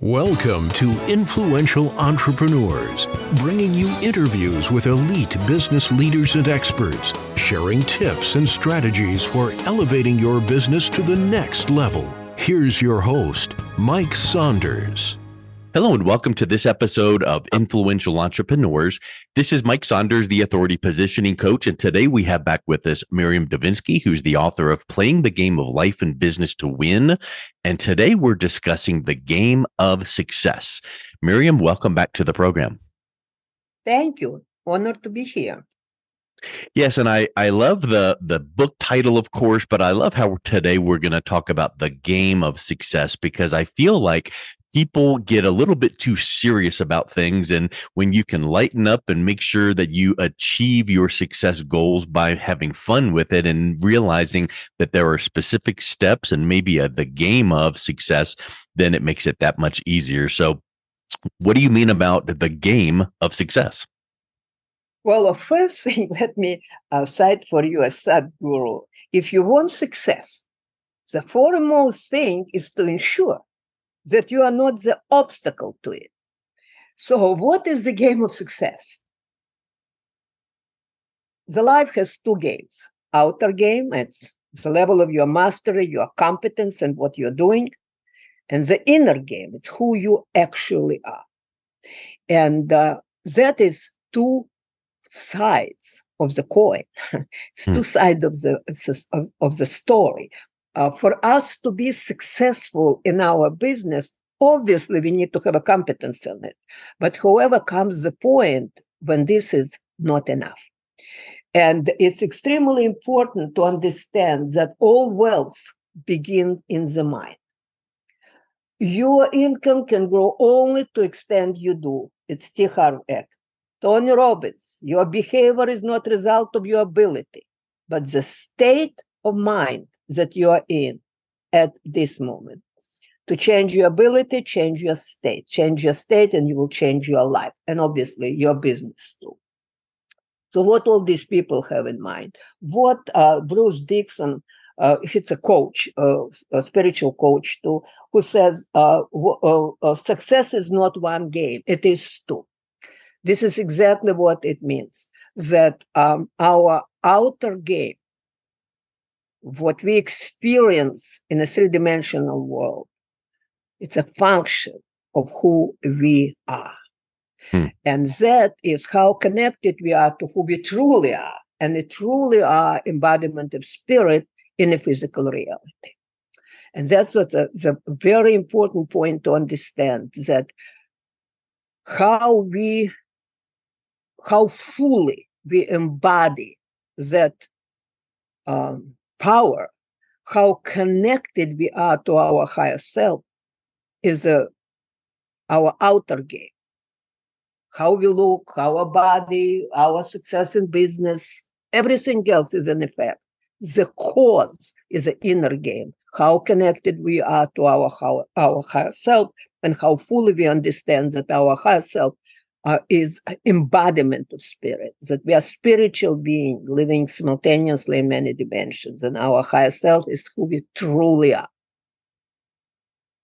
Welcome to Influential Entrepreneurs, bringing you interviews with elite business leaders and experts, sharing tips and strategies for elevating your business to the next level. Here's your host, Mike Saunders. Hello and welcome to this episode of Influential Entrepreneurs. This is Mike Saunders, the Authority Positioning Coach, and today we have back with us Miriam Divinsky, who's the author of Playing the Game of Life and Business to Win. And today we're discussing the game of success. Miriam, welcome back to the program. Thank you. Honored to be here. Yes, and I love the book title, of course, but I love how today we're going to talk about the game of success, because I feel like people get a little bit too serious about things. And when you can lighten up and make sure that you achieve your success goals by having fun with it and realizing that there are specific steps and maybe the game of success, then it makes it that much easier. So what do you mean about the game of success? Well, first thing, let me cite for you a Sadhguru. If you want success, the foremost thing is to ensure that you are not the obstacle to it. So what is the game of success? The life has two games. Outer game, it's the level of your mastery, your competence, and what you're doing. And the inner game, it's who you actually are. And that is two sides of the coin. It's two sides of the story. For us to be successful in our business, obviously we need to have a competence in it. But however comes the point when this is not enough. And it's extremely important to understand that all wealth begins in the mind. Your income can grow only to the extent you do. It's T. Harv Act. Tony Robbins, your behavior is not a result of your ability, but the state of mind that you are in at this moment. To change your ability, change your state. Change your state and you will change your life. And obviously your business too. So what all these people have in mind? What Bruce Dixon, he's a coach, a spiritual coach too, who says success is not one game, it is two. This is exactly what it means, that our outer game, what we experience in a three-dimensional world, it's a function of who we are. And that is how connected we are to who we truly are. And we truly are embodiment of spirit in a physical reality. And that's what the very important point to understand, that how fully we embody that power, how connected we are to our higher self is our outer game. How we look, our body, our success in business, everything else is an effect. The cause is an inner game. How connected we are to our higher self, and how fully we understand that our higher self is embodiment of spirit, that we are spiritual beings living simultaneously in many dimensions, and our higher self is who we truly are.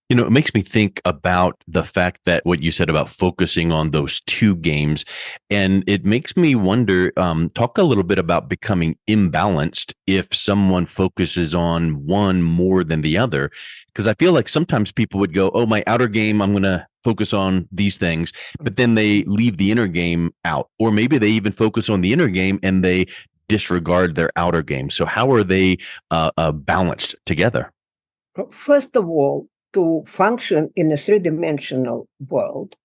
You know, it makes me think about the fact that what you said about focusing on those two games, and it makes me wonder, talk a little bit about becoming imbalanced if someone focuses on one more than the other, because I feel like sometimes people would go, oh, my outer game, I'm going to focus on these things, but then they leave the inner game out, or maybe they even focus on the inner game and they disregard their outer game. So how are they balanced together? First of all, to function in a three-dimensional world,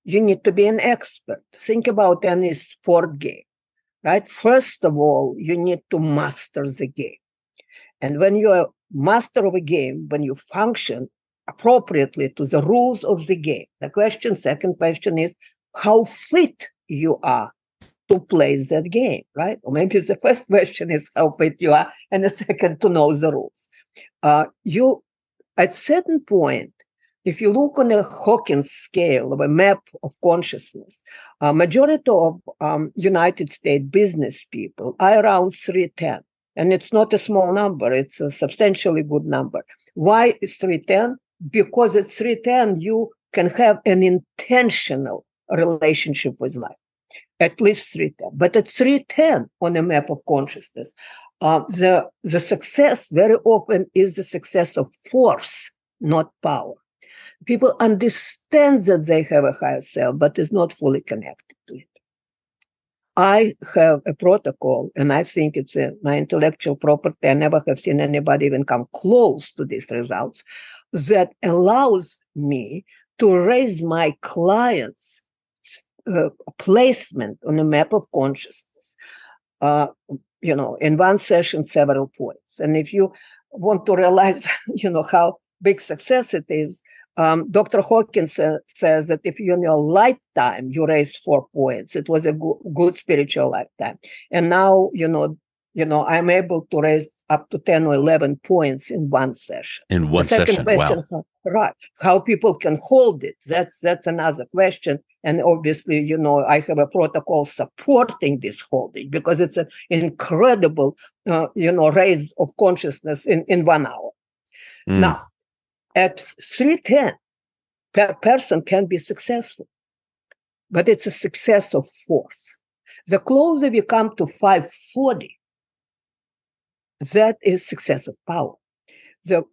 you need to be an expert. Think about any sport game, right? First of all, you need to master the game. And when you are master of a game, when you function appropriately to the rules of the game, second question is how fit you are to play that game, right? Or maybe the first question is how fit you are, and the second to know the rules. At certain point, if you look on a Hawkins scale of a map of consciousness, majority of United States business people are around 310. And it's not a small number. It's a substantially good number. Why is 310? Because at 310, you can have an intentional relationship with life. At least 310. But at 310 on a map of consciousness, the success very often is the success of force, not power. People understand that they have a higher self, but is not fully connected to it. I have a protocol, and I think it's my intellectual property. I never have seen anybody even come close to these results, that allows me to raise my clients' placement on a map of consciousness, in one session, several points. And if you want to realize, how big success it is, Dr. Hawkins says that if in your lifetime you raised 4 points, it was a good spiritual lifetime. And now, I'm able to raise up to 10 or 11 points in one session. In one the second session, question, wow. Right. How people can hold it, that's another question. And obviously, I have a protocol supporting this holding because it's an incredible, raise of consciousness in 1 hour. Now, at 310, a person can be successful, but it's a success of force. The closer we come to 540, that is success of power.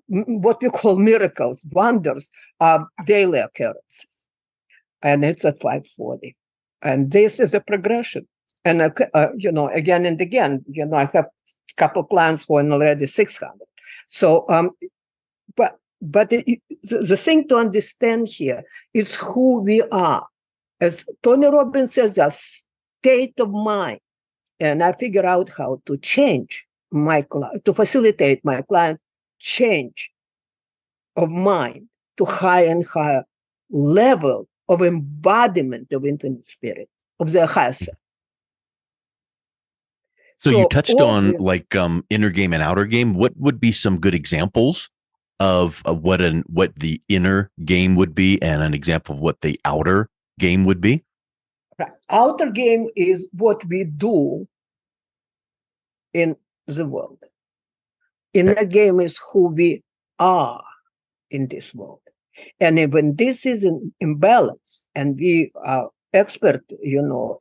What we call miracles, wonders, are daily occurrences. And it's at 540. And this is a progression. And, again and again, I have a couple clients who are already 600. So, but the thing to understand here is who we are. As Tony Robbins says, a state of mind. And I figure out how to change my client, to facilitate my client change of mind to higher and higher level of embodiment of infinite spirit, of their higher self. So you touched on inner game and outer game. What would be some good examples of what the inner game would be, and an example of what the outer game would be? Right. Outer game is what we do in the world. Inner game is who we are in this world. And when this is in imbalance and we are expert,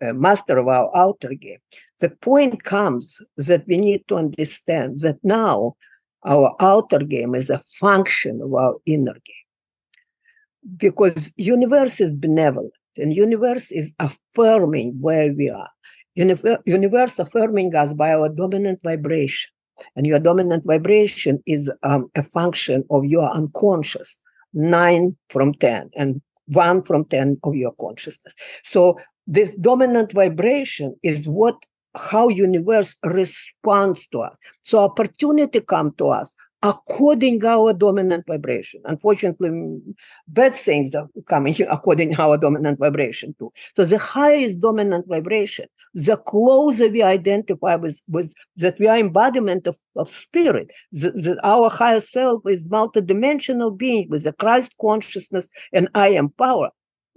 a master of our outer game, the point comes that we need to understand that now our outer game is a function of our inner game. Because universe is benevolent and universe is affirming where we are. Universe affirming us by our dominant vibration. And your dominant vibration is a function of your unconscious, 9 from 10, and 1 from 10 of your consciousness. So this dominant vibration is how universe responds to us. So opportunity come to us according our dominant vibration. Unfortunately, bad things are coming according our dominant vibration too. So the highest dominant vibration, the closer we identify with that we are embodiment of spirit, our higher self is multidimensional being with the Christ consciousness and I am power.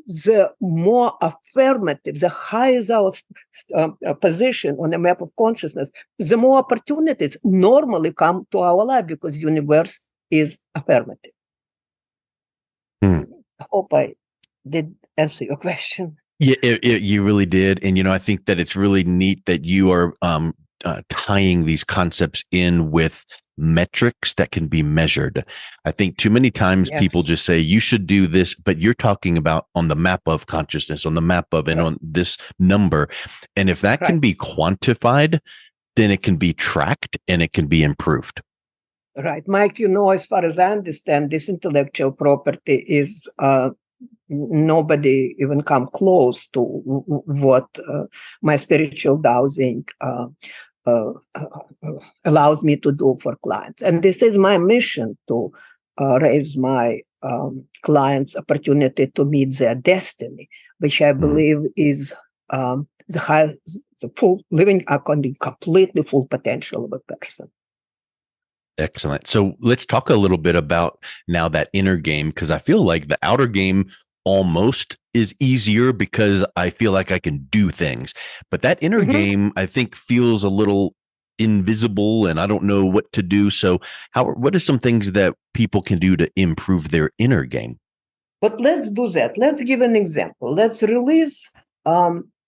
The more affirmative, the higher our position on the map of consciousness, the more opportunities normally come to our life because universe is affirmative. I hope I did answer your question. Yeah, you really did. And, I think that it's really neat that you are tying these concepts in with metrics that can be measured. I think too many times people just say you should do this, but you're talking about on the map of consciousness, on the map of, and on this number. And if that can be quantified, then it can be tracked and it can be improved. Right. Mike, as far as I understand, this intellectual property is nobody even come close to what my spiritual dowsing allows me to do for clients. And this is my mission to raise my clients' opportunity to meet their destiny, which I believe is the full living according completely full potential of a person. Excellent. So let's talk a little bit about now that inner game, because I feel like the outer game almost is easier because I feel like I can do things. But that inner game, I think, feels a little invisible and I don't know what to do. So what are some things that people can do to improve their inner game? But let's do that. Let's give an example. Let's release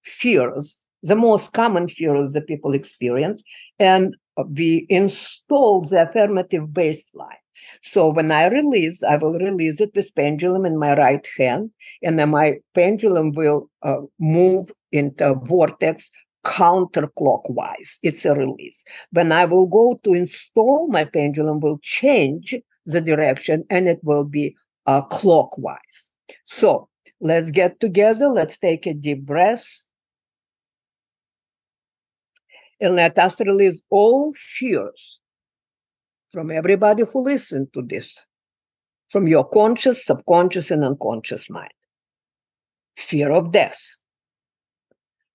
fears, the most common fears that people experience, and we install the affirmative baseline. So when I will release it with pendulum in my right hand, and then my pendulum will move into vortex counterclockwise. It's a release. When I will go to install, my pendulum will change the direction, and it will be clockwise. So let's get together. Let's take a deep breath. And let us release all fears from everybody who listened to this, from your conscious, subconscious, and unconscious mind. Fear of death,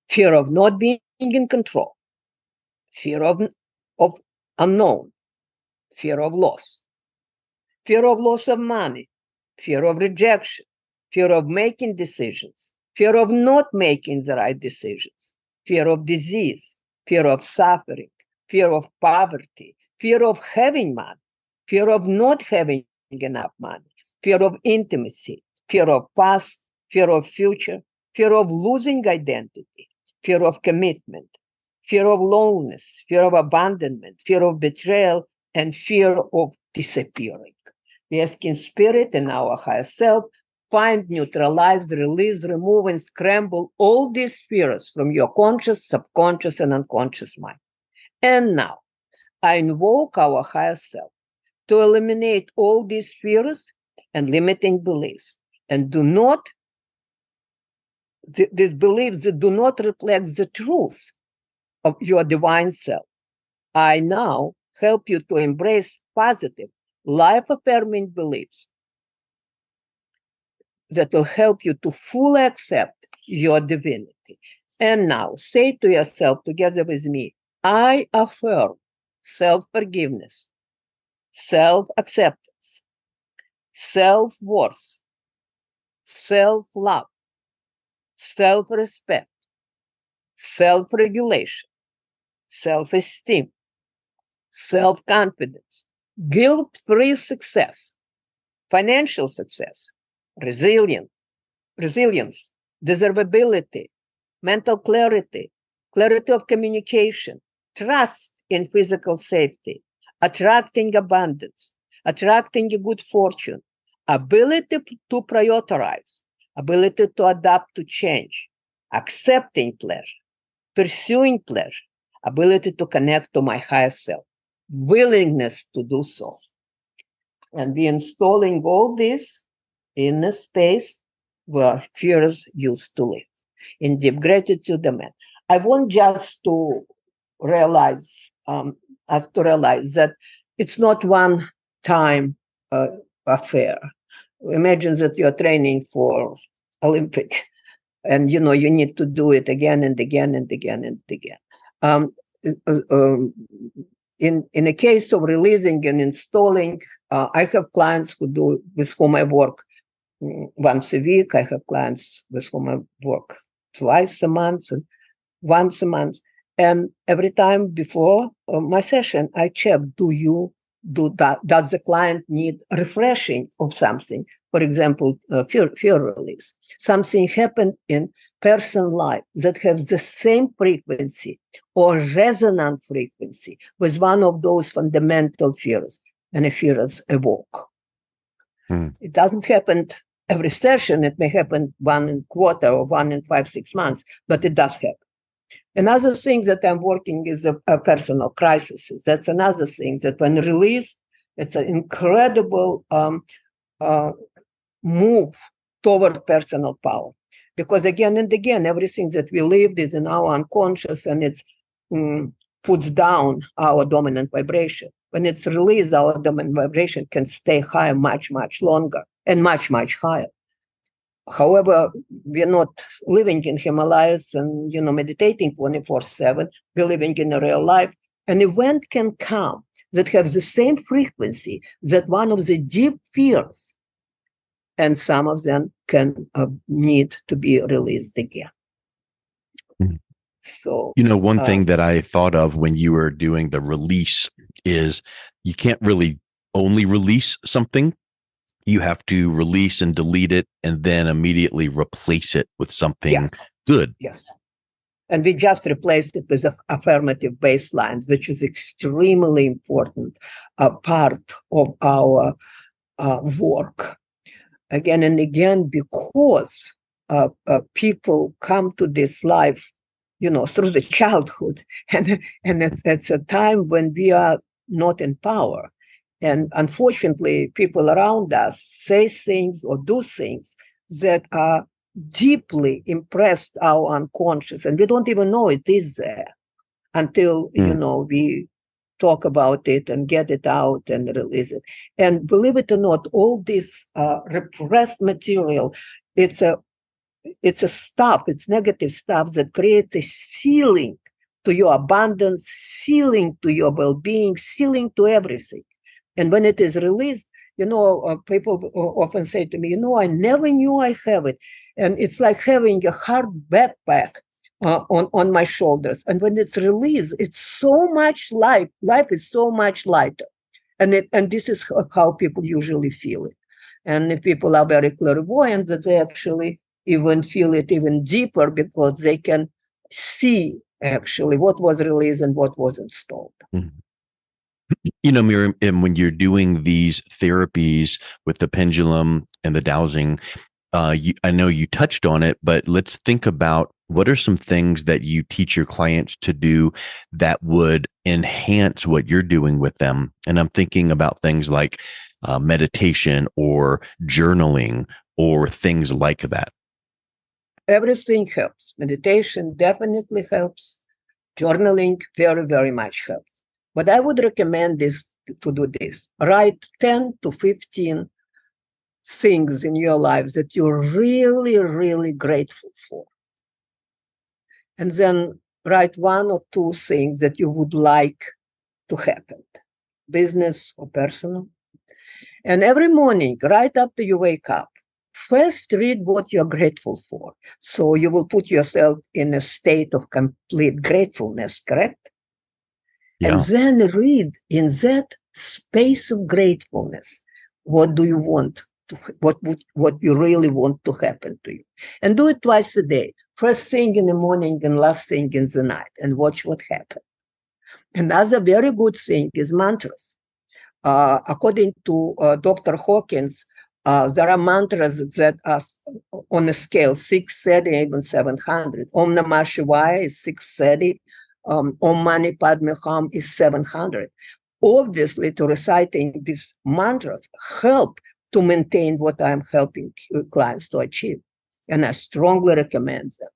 fear of not being in control, fear of unknown, fear of loss of money, fear of rejection, fear of making decisions, fear of not making the right decisions, fear of disease, fear of suffering, fear of poverty, fear of having money, fear of not having enough money, fear of intimacy, fear of past, fear of future, fear of losing identity, fear of commitment, fear of loneliness, fear of abandonment, fear of betrayal, and fear of disappearing. We ask in spirit and our higher self, find, neutralize, release, remove, and scramble all these fears from your conscious, subconscious, and unconscious mind. And now, I invoke our higher self to eliminate all these fears and limiting beliefs, and these beliefs that do not reflect the truth of your divine self. I now help you to embrace positive, life-affirming beliefs that will help you to fully accept your divinity. And now say to yourself together with me, I affirm self-forgiveness, self-acceptance, self-worth, self-love, self-respect, self-regulation, self-esteem, self-confidence, guilt-free success, financial success, resilience, deservability, mental clarity, clarity of communication, trust in physical safety, attracting abundance, attracting good fortune, ability to prioritize, ability to adapt to change, accepting pleasure, pursuing pleasure, ability to connect to my higher self, willingness to do so. And be installing all this in a space where fears used to live. In deep gratitude, amen. I want just to realize, that it's not one time affair. Imagine that you're training for Olympic, and you need to do it again and again and again and again. In a case of releasing and installing, I have clients with whom I work once a week. I have clients with whom I work twice a month and once a month. And every time before my session, I check, does the client need refreshing of something? For example, fear release. Something happened in person's life that has the same frequency or resonant frequency with one of those fundamental fears, and the fears evoke. It doesn't happen every session. It may happen one in quarter or one in 5-6 months, but it does happen. Another thing that I'm working is a personal crisis. That's another thing that when released, it's an incredible move toward personal power. Because again and again, everything that we lived is in our unconscious, and it puts down our dominant vibration. When it's released, our dominant vibration can stay high much, much longer and much, much higher. However, we're not living in Himalayas and, meditating 24/7. We're living in a real life. An event can come that has the same frequency that one of the deep fears, and some of them can need to be released again. So, one thing that I thought of when you were doing the release is you can't really only release something. you have to release and delete it and then immediately replace it with something Yes. good. Yes. And we just replaced it with affirmative baselines, which is extremely important part of our work. Again and again, because people come to this life, through the childhood, and it's a time when we are not in power. And unfortunately, people around us say things or do things that are deeply impressed our unconscious, and we don't even know it is there until we talk about it and get it out and release it. And believe it or not, all this repressed material, it's a stuff, it's negative stuff that creates a ceiling to your abundance, ceiling to your well-being, ceiling to everything. And when it is released, people often say to me, I never knew I have it. And it's like having a hard backpack on my shoulders. And when it's released, it's so much light. Life is so much lighter. And this is how people usually feel it. And if people are very clairvoyant, that they actually even feel it even deeper because they can see actually what was released and what was installed. Mm-hmm. Miriam, and when you're doing these therapies with the pendulum and the dowsing, I know you touched on it, but let's think about what are some things that you teach your clients to do that would enhance what you're doing with them. And I'm thinking about things like meditation or journaling or things like that. Everything helps. Meditation definitely helps. Journaling very, very much helps. But I would recommend to do this. Write 10 to 15 things in your lives that you're really, really grateful for. And then write 1 or 2 things that you would like to happen, business or personal. And every morning, right after you wake up, first read what you're grateful for. So you will put yourself in a state of complete gratefulness, correct? Yeah. And then read in that space of gratefulness, what do you want to, what you really want to happen to you? And do it twice a day. First thing in the morning and last thing in the night, and watch what happens. Another very good thing is mantras. According to Dr. Hawkins, there are mantras that are on a scale 630, even 700. Om Namah Shivaya is 630. Om Mani Padme Hum is 700. Obviously, to reciting these mantras help to maintain what I'm helping clients to achieve. And I strongly recommend them.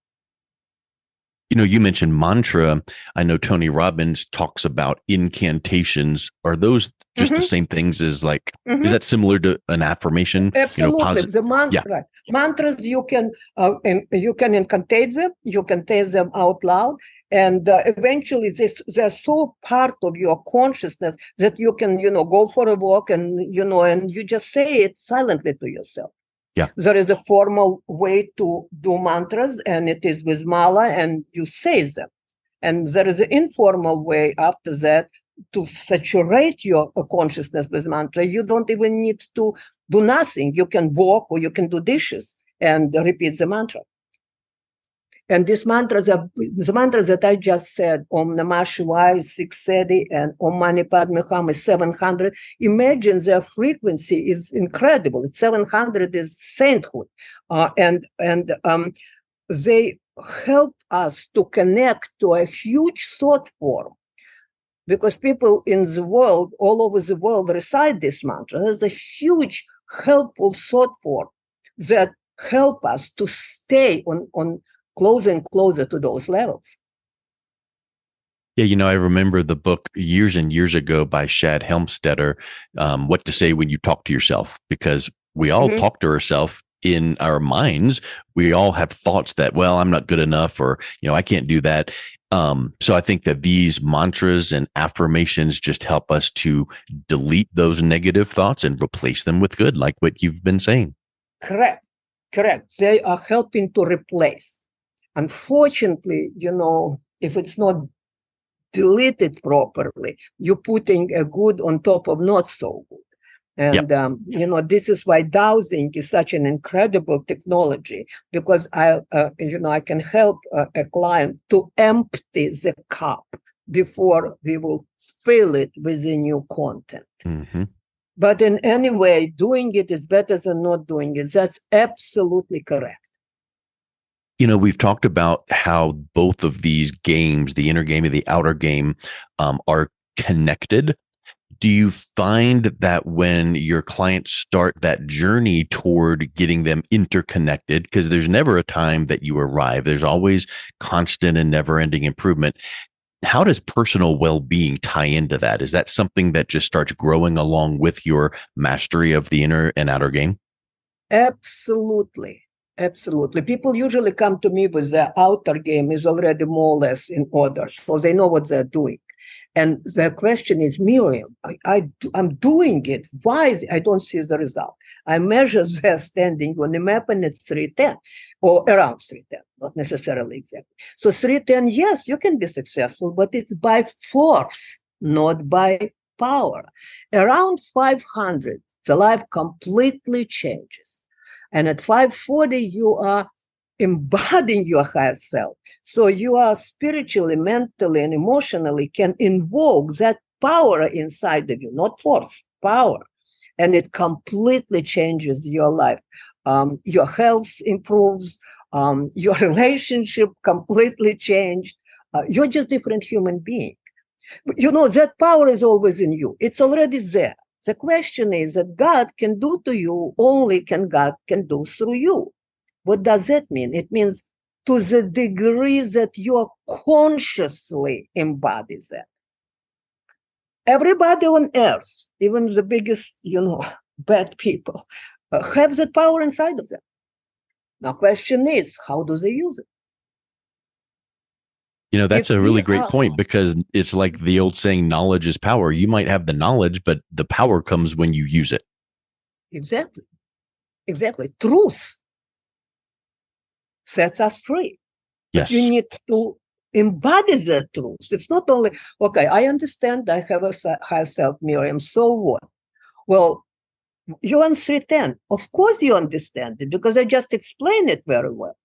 You mentioned mantra. I know Tony Robbins talks about incantations. Are those just the same things as is that similar to an affirmation? Absolutely. The mantra, right. Mantras, you can incantate them, you can say them out loud, and eventually they're so part of your consciousness that you can, go for a walk and you just say it silently to yourself. Yeah. There is a formal way to do mantras, and it is with mala, and you say them. And there is an informal way after that to saturate your consciousness with mantra. You don't even need to do nothing. You can walk or you can do dishes and repeat the mantra. And these mantras are the mantras that I just said, Om Namah Shivaya is 630 and Om Mani Padme Hum is 700. Imagine their frequency is incredible. It's 700 is sainthood. And they help us to connect to a huge thought form. Because people in the world, all over the world, recite this mantra. There's a huge, helpful thought form that help us to stay on closer and closer to those levels. Yeah, I remember the book years and years ago by Shad Helmstetter, What to Say When You Talk to Yourself, because we all talk to ourselves in our minds. We all have thoughts that, well, I'm not good enough, or, I can't do that. So I think that these mantras and affirmations just help us to delete those negative thoughts and replace them with good, like what you've been saying. Correct. They are helping to replace. Unfortunately, if it's not deleted properly, you're putting a good on top of not so good. And, this is why dowsing is such an incredible technology, because I can help a client to empty the cup before we will fill it with the new content. Mm-hmm. But in any way, doing it is better than not doing it. That's absolutely correct. We've talked about how both of these games, the inner game and the outer game, are connected. Do you find that when your clients start that journey toward getting them interconnected, because there's never a time that you arrive, there's always constant and never-ending improvement. How does personal well-being tie into that? Is that something that just starts growing along with your mastery of the inner and outer game? Absolutely. Absolutely. People usually come to me with the outer game is already more or less in order, so they know what they're doing. And the question is, Miriam, I'm doing it. Why I don't see the result? I measure their standing on the map and it's 310 or around 310, not necessarily exactly. So 310, yes, you can be successful, but it's by force, not by power. Around 500, the life completely changes. And at 540, you are embodying your higher self. So you are spiritually, mentally, and emotionally can invoke that power inside of you, not force, power. And it completely changes your life. Your health improves, your relationship completely changed. You're just a different human being. That power is always in you. It's already there. The question is that God can do to you only God can do through you. What does that mean? It means to the degree that you are consciously embody that. Everybody on earth, even the biggest, bad people, have that power inside of them. Now, question is, how do they use it? That's a really great point, because it's like the old saying, knowledge is power. You might have the knowledge, but the power comes when you use it. Exactly. Truth sets us free. But you need to embody the truth. It's not only, okay, I understand I have a higher self, Miriam, so what? Well, you're on 310. Of course you understand it, because I just explained it very well.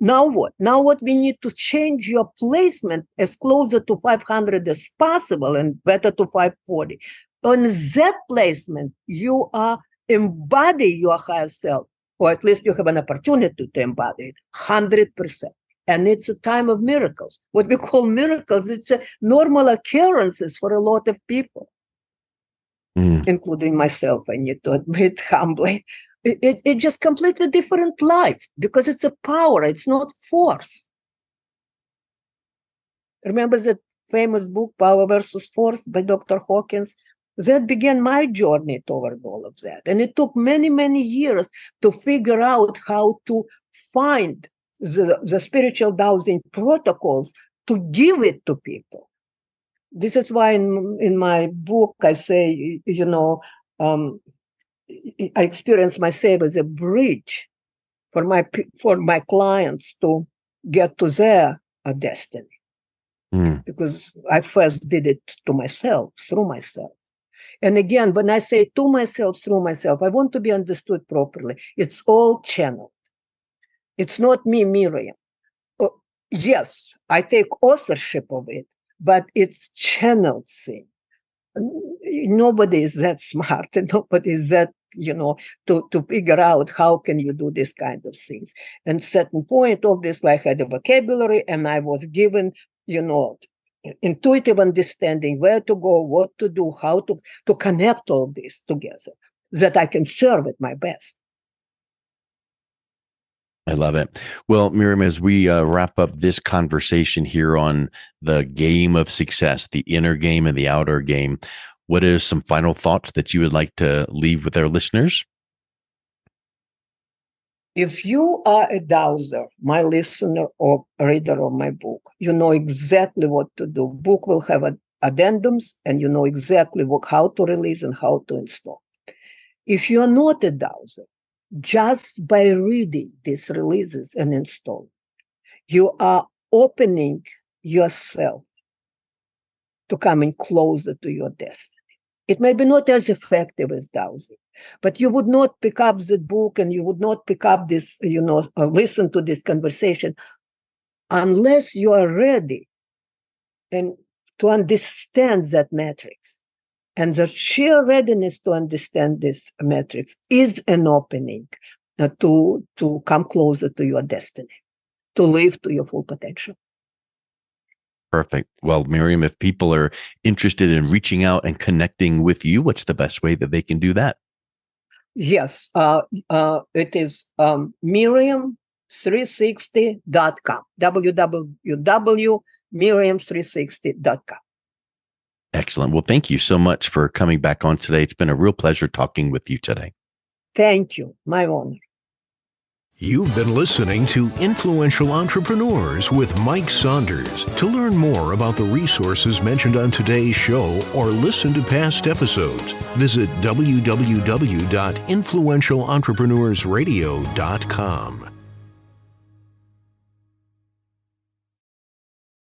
Now what? Now what? We need to change your placement as closer to 500 as possible and better to 540. On that placement, you are embody your higher self, or at least you have an opportunity to embody it 100%. And it's a time of miracles. What we call miracles, it's a normal occurrences for a lot of people, including myself, I need to admit humbly. It's just completely different life, because it's a power, it's not force. Remember that famous book, Power versus Force, by Dr. Hawkins? That began my journey toward all of that. And it took many, many years to figure out how to find the spiritual dowsing protocols to give it to people. This is why in my book, I say, I experience myself as a bridge for my clients to get to their destiny. Because I first did it to myself, through myself. And again, when I say to myself, through myself, I want to be understood properly. It's all channeled. It's not me, Miriam. Yes, I take authorship of it, but it's channeled thing. Nobody is that smart, and nobody is that, to figure out how can you do this kind of things. And at a certain point, obviously, I had a vocabulary, and I was given, intuitive understanding where to go, what to do, how to connect all this together, that I can serve at my best. I love it. Well, Miriam, as we wrap up this conversation here on the game of success, the inner game and the outer game, what is some final thoughts that you would like to leave with our listeners? If you are a dowser, my listener or reader of my book, you know exactly what to do. Book will have addendums, and you know exactly how to release and how to install. If you are not a dowser, just by reading these releases and install, you are opening yourself to coming closer to your destiny. It may be not as effective as dowsing, but you would not pick up the book and you would not pick up this, listen to this conversation unless you are ready and to understand that matrix. And the sheer readiness to understand this matrix is an opening to come closer to your destiny, to live to your full potential. Perfect. Well, Miriam, if people are interested in reaching out and connecting with you, what's the best way that they can do that? Yes, it is Miriam360.com, www.miriam360.com. Excellent. Well, thank you so much for coming back on today. It's been a real pleasure talking with you today. Thank you. My honor. You've been listening to Influential Entrepreneurs with Mike Saunders. To learn more about the resources mentioned on today's show or listen to past episodes, visit www.influentialentrepreneursradio.com.